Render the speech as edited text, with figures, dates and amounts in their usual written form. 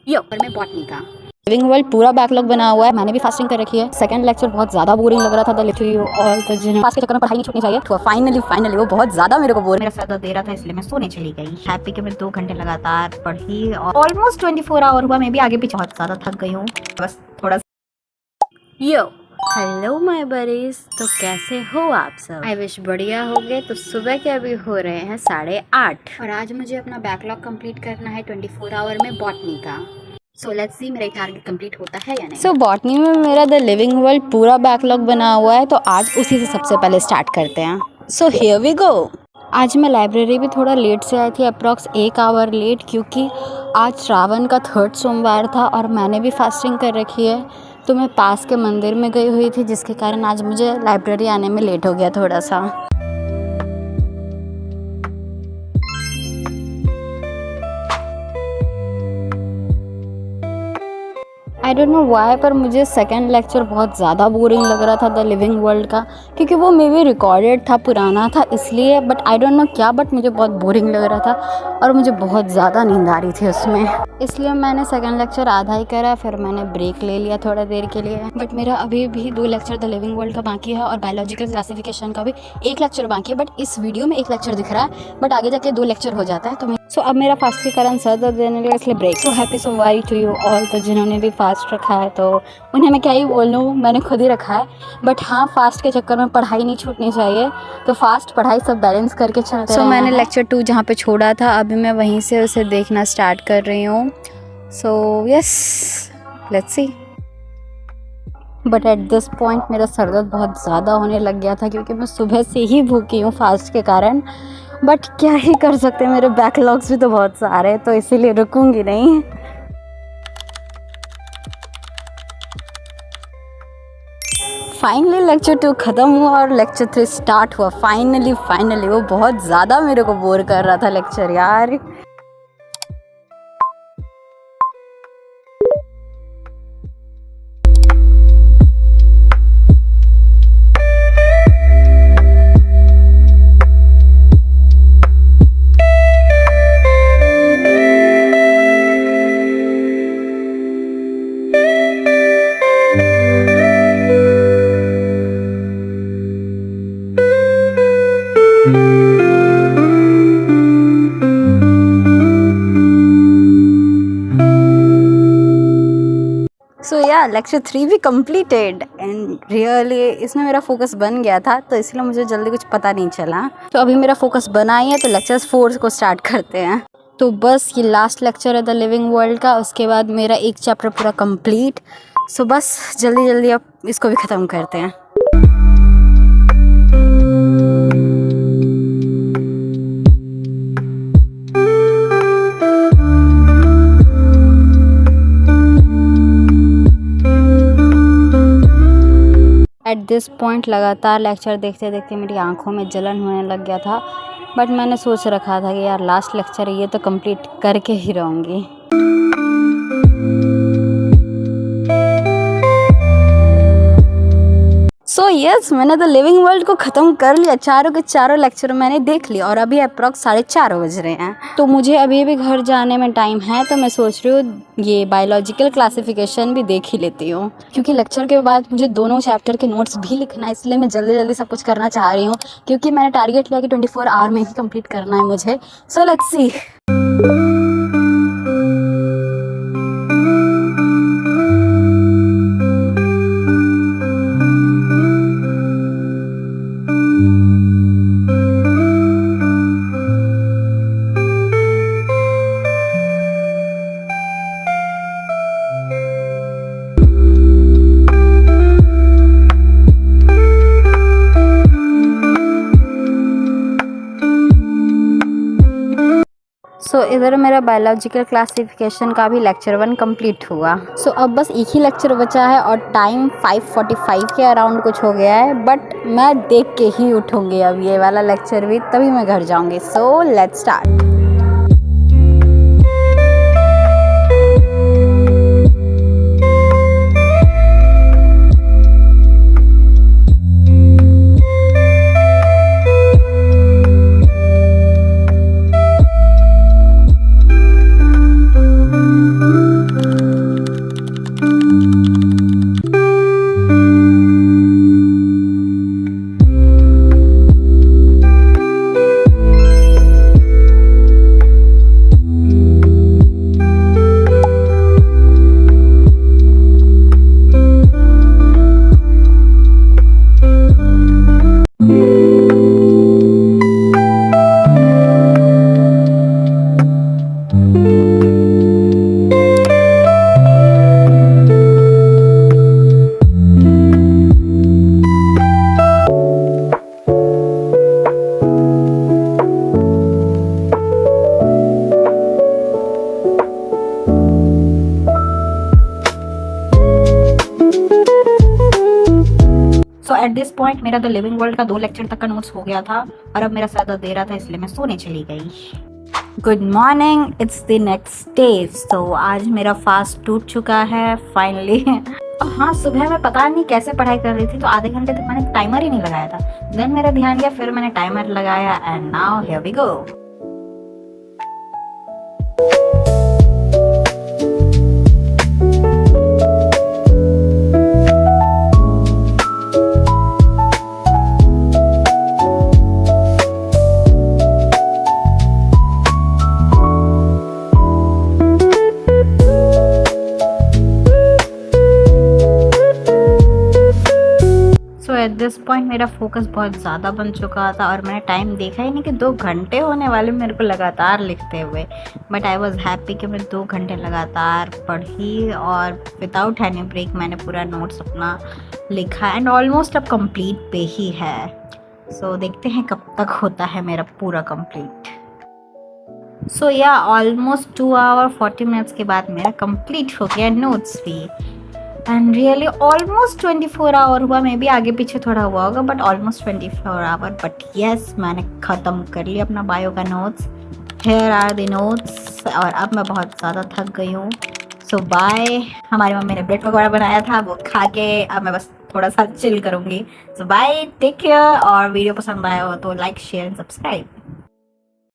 यो पर मैं बॉटनी का लिविंग वर्ल्ड पूरा बैकलॉग बना हुआ है। मैंने भी फास्टिंग कर रखी है। सेकंड लेक्चर बहुत ज्यादा बोरिंग लग रहा था और फास्ट के चक्कर में पढ़ाई नहीं छूटनी चाहिए। तो फाइनली वो बहुत ज्यादा मेरे को बोर मेरा सर दर्द दे रहा था, इसलिए मैं सोने चली गई। हैप्पी कि मैं 2 घंटे लगातार पढ़ी और ऑलमोस्ट 24 आवर हुआ। मैं भी आगे पीछे बहुत ज्यादा थक गई हूँ। बस थोड़ा यो हेलो माय बडीज, तो कैसे हो आप सब? आई विश बढ़िया हो गए। तो सुबह के अभी हो रहे हैं 8:30 और आज मुझे अपना बैकलॉग कंप्लीट करना है 24 आवर में बॉटनी का। सो लेट्स सी मेरा टारगेट कंप्लीट होता है या नहीं। सो बॉटनी में मेरा द लिविंग वर्ल्ड पूरा बैकलॉग बना हुआ है, तो आज उसी से सबसे पहले स्टार्ट करते हैं। So here we go. आज मैं लाइब्रेरी भी थोड़ा लेट से आई थी, अप्रॉक्स 1 आवर लेट, क्योंकि आज श्रावण का 3rd सोमवार था और मैंने भी फास्टिंग कर रखी है। तो मैं पास के मंदिर में गई हुई थी, जिसके कारण आज मुझे लाइब्रेरी आने में लेट हो गया थोड़ा सा। आई डोंट नो वाई, पर मुझे सेकंड लेक्चर बहुत ज़्यादा बोरिंग लग रहा था द लिविंग वर्ल्ड का, क्योंकि वो मे बी रिकॉर्डेड था, पुराना था इसलिए। बट आई डोंट नो क्या, बट मुझे बहुत बोरिंग लग रहा था और मुझे बहुत ज़्यादा नींद आ रही थी उसमें, इसलिए मैंने सेकंड लेक्चर आधा ही करा। फिर मैंने ब्रेक ले लिया थोड़ा देर के लिए। बट मेरा अभी भी 2 लेक्चर द लिविंग वर्ल्ड का बाकी है और बायोलॉजिकल क्लासिफिकेशन का भी 1 लेक्चर बाकी है। बट इस वीडियो में 1 लेक्चर दिख रहा है, बट आगे जाके 2 लेक्चर हो जाता है। तो सो अब मेरा फास्ट के कारण सर दर्द देने लगा, इसलिए ब्रेक। सो हैप्पी सोमवारी टू यू ऑल। तो जिन्होंने भी फास्ट रखा है तो उन्हें मैं क्या ही बोलूँ, मैंने खुद ही रखा है। बट हाँ, फास्ट के चक्कर में पढ़ाई नहीं छूटनी चाहिए, तो फास्ट पढ़ाई सब बैलेंस करके चलते हैं। सो मैंने लेक्चर 2 जहाँ पे छोड़ा था, अभी मैं वहीं से उसे देखना स्टार्ट कर रही हूँ। So yes, let's see. But at this point मेरा सर दर्द बहुत ज़्यादा होने लग गया था, क्योंकि मैं सुबह से ही भूखी हूँ फास्ट के कारण। बट क्या ही कर सकते हैं, मेरे बैकलॉग्स भी तो बहुत सारे हैं, तो इसीलिए रुकूंगी नहीं। फाइनली लेक्चर 2 ख़त्म हुआ और लेक्चर 3 स्टार्ट हुआ। फाइनली वो बहुत ज़्यादा मेरे को बोर कर रहा था लेक्चर यार। सो या लेक्चर 3 भी कंप्लीटेड एंड रियली इसमें मेरा फोकस बन गया था, तो इसलिए मुझे जल्दी कुछ पता नहीं चला। तो अभी मेरा फोकस बना ही है, तो लेक्चर 4 को स्टार्ट करते हैं। तो बस ये लास्ट लेक्चर है द लिविंग वर्ल्ड का, उसके बाद मेरा एक चैप्टर पूरा कंप्लीट। सो बस जल्दी अब इसको भी ख़त्म करते हैं। एट दिस पॉइंट लगातार लेक्चर देखते देखते मेरी आंखों में जलन होने लग गया था। बट मैंने सोच रखा था कि यार लास्ट लेक्चर है, ये तो कंप्लीट करके ही रहूँगी। सो यस, मैंने द लिविंग वर्ल्ड को ख़त्म कर लिया। चारों के चारों लेक्चर मैंने देख लिया और अभी अप्रॉक्स 4:30 बज रहे हैं। तो मुझे अभी भी घर जाने में टाइम है, तो मैं सोच रही हूँ ये बायोलॉजिकल क्लासिफिकेशन भी देख ही लेती हूँ, क्योंकि लेक्चर के बाद मुझे दोनों चैप्टर के नोट्स भी लिखना है। इसलिए मैं जल्दी सब कुछ करना चाह रही हूँ, क्योंकि मैंने टारगेट लिया कि 24 आवर में ही कंप्लीट करना है मुझे। So let's see. सो इधर मेरा बायोलॉजिकल क्लासिफिकेशन का भी लेक्चर 1 कंप्लीट हुआ। सो अब बस एक ही लेक्चर बचा है और टाइम 5:45 के अराउंड कुछ हो गया है। बट मैं देख के ही उठूँगी अब ये वाला लेक्चर भी, तभी मैं घर जाऊँगी। So let's start. Eight this point मेरा द लिविंग वर्ल्ड का 2 लेक्चर तक का नोट्स हो गया था और अब मेरा सर दर्द दे रहा था, इसलिए मैं सोने चली गई। Good morning, it's the next day. तो आज मेरा फास्ट टूट चुका है फाइनली। हाँ, सुबह मैं पता नहीं कैसे पढ़ाई कर रही थी, तो आधे घंटे तक मैंने टाइमर ही नहीं लगाया था। देन मेरा ध्यान गया, फिर मैंने टाइमर लगाया and now here we go. At this point मेरा फोकस बहुत ज़्यादा बन चुका था और मैंने टाइम देखा ही नहीं कि 2 घंटे होने वाले मेरे को लगातार लिखते हुए। बट आई वॉज हैप्पी कि मैं 2 घंटे लगातार पढ़ी और विदाउट एनी ब्रेक मैंने पूरा नोट्स अपना लिखा एंड ऑलमोस्ट अब कंप्लीट पे ही है। सो देखते हैं कब तक होता है मेरा पूरा कंप्लीट। सो या ऑलमोस्ट 2 आवर 40 मिनट्स के बाद मेरा कंप्लीट हो गया नोट्स भी। एंड रियली ऑलमोस्ट 24 आवर हुआ, मे बी आगे पीछे थोड़ा हुआ होगा, but almost 24 hour. But yes, मैंने ख़त्म कर लिया अपना बायो का notes. Here are the notes. और अब मैं बहुत ज़्यादा थक गई हूँ। So bye. हमारी मम्मी ने ब्रेड पकौड़ा बनाया था, वो खा के अब मैं बस थोड़ा सा चिल करूँगी। सो बाय, टेक केयर। और वीडियो पसंद आया हो तो लाइक शेयर एंड सब्सक्राइब।